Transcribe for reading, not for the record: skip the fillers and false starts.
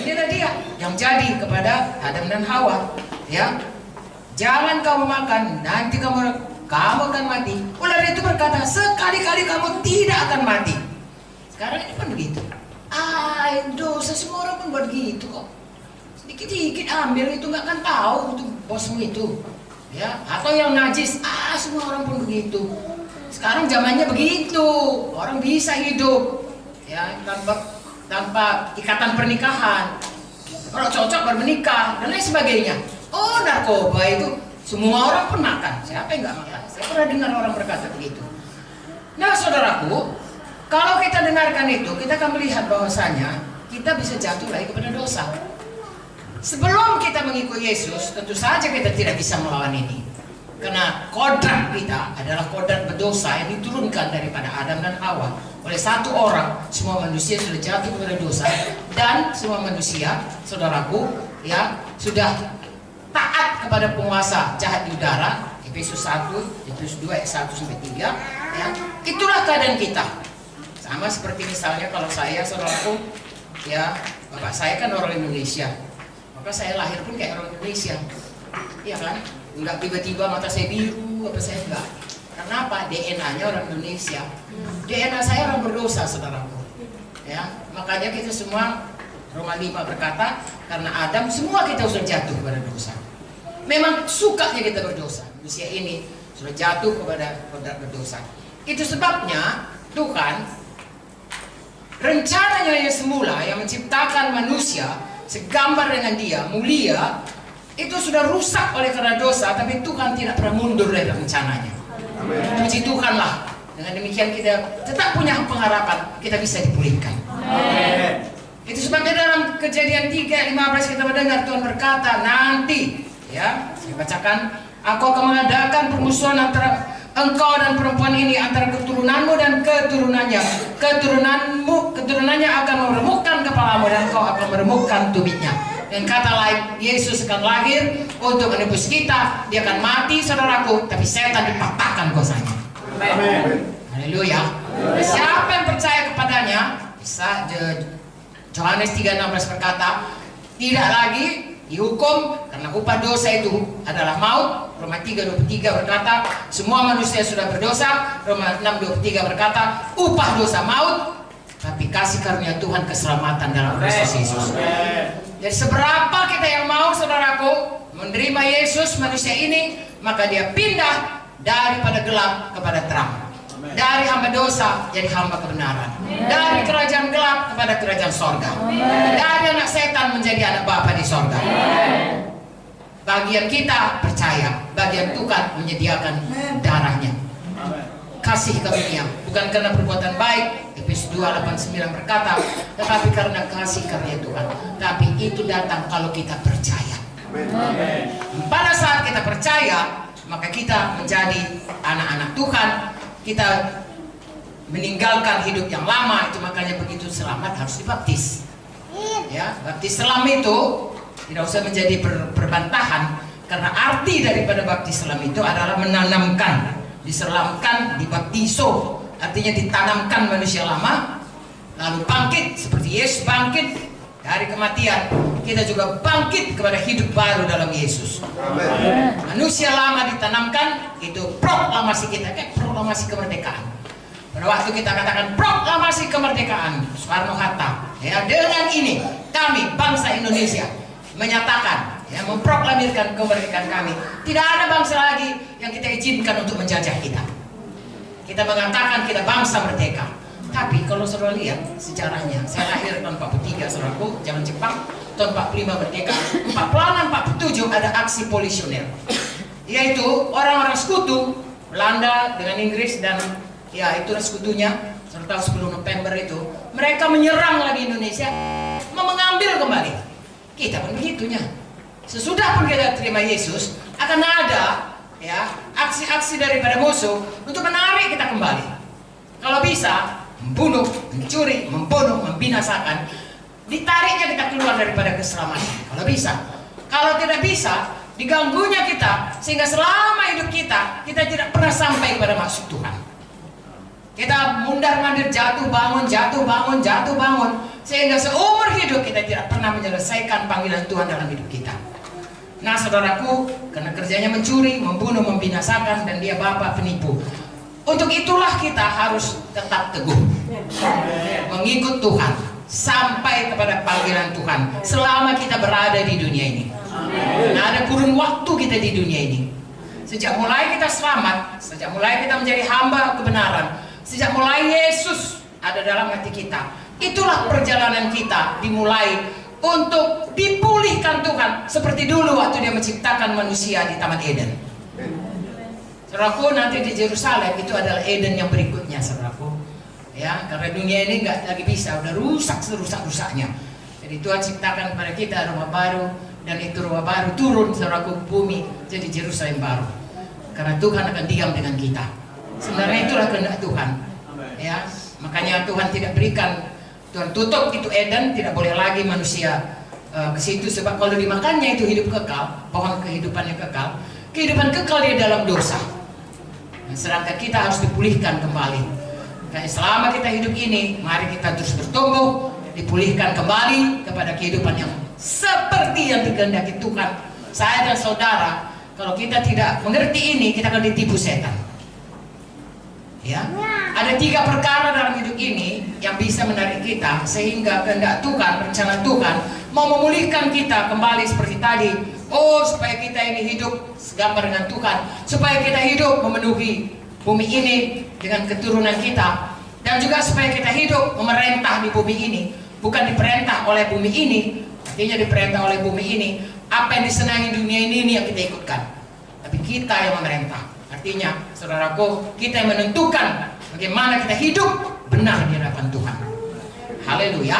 Inilah dia yang jadi kepada Adam dan Hawa. Ya, jangan kamu makan, nanti kamu akan mati. Ular itu berkata, sekali-kali kamu tidak akan mati. Sekarang ini kan begitu. Dosa semua orang pun buat gitu kok. Sedikit-sedikit ambil itu nggak akan tahu itu bosmu itu. Ya, atau yang najis, semua orang pun begitu. Sekarang zamannya begitu, orang bisa hidup ya tanpa ikatan pernikahan. Kalau cocok baru menikah dan lain sebagainya. Narkoba itu semua orang pun makan. Siapa yang nggak makan? Saya pernah dengar orang berkata begitu. Nah, saudaraku, kalau kita dengarkan itu, kita akan melihat bahwasanya kita bisa jatuh lagi kepada dosa. Sebelum kita mengikuti Yesus, tentu saja kita tidak bisa melawan ini. Karena kodrat kita adalah kodrat berdosa yang diturunkan daripada Adam dan Hawa. Oleh satu orang, semua manusia sudah jatuh kepada dosa. Dan semua manusia, saudaraku, ya sudah taat kepada penguasa jahat di udara. Efesus 1, Efesus 2, ayat 1-3. Ya, itulah keadaan kita. Sama seperti misalnya kalau saya, saudaraku, ya bapak saya kan orang Indonesia. Maka saya lahir pun kayak orang Indonesia, iya kan? Enggak tiba-tiba mata saya biru, apa saya enggak. Karena apa? DNA-nya orang Indonesia. DNA saya orang berdosa, saudaraku. Ya, makanya kita semua, Roma 5 berkata, karena Adam semua kita sudah jatuh kepada dosa. Memang sukanya kita berdosa. Manusia ini sudah jatuh kepada kodrat berdosa. Itu sebabnya Tuhan rencananya yang semula yang menciptakan manusia segambar dengan dia, mulia, itu sudah rusak oleh karena dosa, tapi Tuhan tidak pernah mundur dari rencananya. Puji Tuhanlah. Dengan demikian kita tetap punya pengharapan, kita bisa dipulihkan. Amen. Itu sebabnya dalam Kejadian 3:15 kita mendengar Tuhan berkata, nanti, ya, saya bacakan, aku akan mengadakan permusuhan antara engkau dan perempuan ini, antara keturunanmu dan keturunannya. Keturunannya akan meremukkan kepalamu dan kau akan meremukkan tumitnya. Dan kata lain, Yesus akan lahir untuk menebus kita. Dia akan mati, saudaraku, tapi setan dipatahkan kuasanya. Amin. Haleluya. Siapa yang percaya kepadanya, bisa Yohanes 3:16 berkata, tidak lagi dihukum karena upah dosa itu adalah maut. Roma 3:23 berkata, semua manusia sudah berdosa. Roma 6:23 berkata, upah dosa maut, tapi kasih karunia Tuhan keselamatan dalam Kristus Yesus. Jadi seberapa kita yang mau, saudaraku, menerima Yesus manusia ini, maka dia pindah daripada gelap kepada terang. Dari hamba dosa jadi hamba kebenaran. Dari kerajaan gelap kepada kerajaan sorga. Dari anak setan menjadi anak Bapa di sorga. Bagian kita percaya, bagian Tuhan menyediakan darahnya. Kasih karunia, bukan karena perbuatan baik, Efesus 2:8-9 berkata, tetapi karena kasih karunia Tuhan. Tapi itu datang kalau kita percaya. Pada saat kita percaya, maka kita menjadi anak-anak Tuhan. Kita meninggalkan hidup yang lama. Itu makanya begitu selamat harus dibaptis. Ya, baptis selam itu tidak usah menjadi perbantahan, karena arti daripada baptis selam itu adalah menanamkan. Diselamkan, dibaptiso, artinya ditanamkan manusia lama, lalu bangkit seperti Yesus bangkit dari kematian. Kita juga bangkit kepada hidup baru dalam Yesus. Amen. Manusia lama ditanamkan, itu proklamasi kita, kayak proklamasi kemerdekaan. Pada waktu kita katakan proklamasi kemerdekaan, Soekarno-Hatta, ya, dengan ini kami bangsa Indonesia menyatakan, ya, memproklamirkan kemerdekaan kami. Tidak ada bangsa lagi yang kita izinkan untuk menjajah kita. Kita mengatakan kita bangsa merdeka. Tapi kalau saudara lihat sejarahnya, saya lahir tahun 43, saudaraku, zaman Jepang, tahun 45 merdeka. 46-47 ada aksi polisioner, yaitu orang-orang sekutu Belanda dengan Inggris dan ya itulah sekutunya. Serta 10 November itu mereka menyerang lagi Indonesia, mau mengambil kembali. Kita pun begitunya. Sesudah pun kita terima Yesus, akan ada, ya, aksi-aksi daripada musuh untuk menarik kita kembali. Kalau bisa membunuh, mencuri, membunuh, membinasakan, ditariknya kita keluar daripada keselamatan. Kalau bisa. Kalau tidak bisa, diganggunya kita sehingga selama hidup kita tidak pernah sampai kepada maksud Tuhan. Kita mundar-mandir, jatuh bangun, jatuh bangun, jatuh bangun. sehingga seumur hidup kita tidak pernah menyelesaikan panggilan Tuhan dalam hidup kita. Nah saudaraku, karena kerjanya mencuri, membunuh, membinasakan, dan dia bapa penipu. Untuk itulah kita harus tetap teguh mengikut Tuhan sampai kepada panggilan Tuhan selama kita berada di dunia ini. Nah, ada kurun waktu kita di dunia ini. Sejak mulai kita selamat, sejak mulai kita menjadi hamba kebenaran, sejak mulai Yesus ada dalam hati kita, itulah perjalanan kita dimulai untuk dipulihkan Tuhan seperti dulu waktu dia menciptakan manusia di Taman Eden. Saudaraku, nanti di Yerusalem itu adalah Eden yang berikutnya, saudaraku. Ya, karena dunia ini nggak lagi bisa, udah rusak serusak-rusaknya. Jadi Tuhan ciptakan kepada kita rumah baru, dan itu rumah baru turun, saudaraku, ke bumi jadi Yerusalem baru. Karena Tuhan akan diam dengan kita. Sebenarnya itulah kehendak Tuhan. Ya, makanya Tuhan tidak berikan, Tuhan tutup itu Eden, tidak boleh lagi manusia ke situ, sebab kalau dimakannya itu hidup kekal, pohon kehidupannya kekal. Kehidupan kekal dia dalam dosa. Sedangkan kita harus dipulihkan kembali. Karena selama kita hidup ini, mari kita terus bertumbuh, dipulihkan kembali kepada kehidupan yang seperti yang dikehendaki Tuhan. Saya dan saudara, kalau kita tidak mengerti ini, kita akan ditipu setan. Ya, ada 3 perkara dalam hidup ini yang bisa menarik kita sehingga kehendak Tuhan, rencana Tuhan mau memulihkan kita kembali seperti tadi. Oh, supaya kita ini hidup segambar dengan Tuhan, supaya kita hidup memenuhi bumi ini dengan keturunan kita, dan juga supaya kita hidup memerintah di bumi ini, bukan diperintah oleh bumi ini, artinya diperintah oleh bumi ini. Apa yang disenangi dunia ini yang kita ikutkan, tapi kita yang memerintah. Artinya, saudaraku, kita yang menentukan bagaimana kita hidup benar di hadapan Tuhan. Haleluya.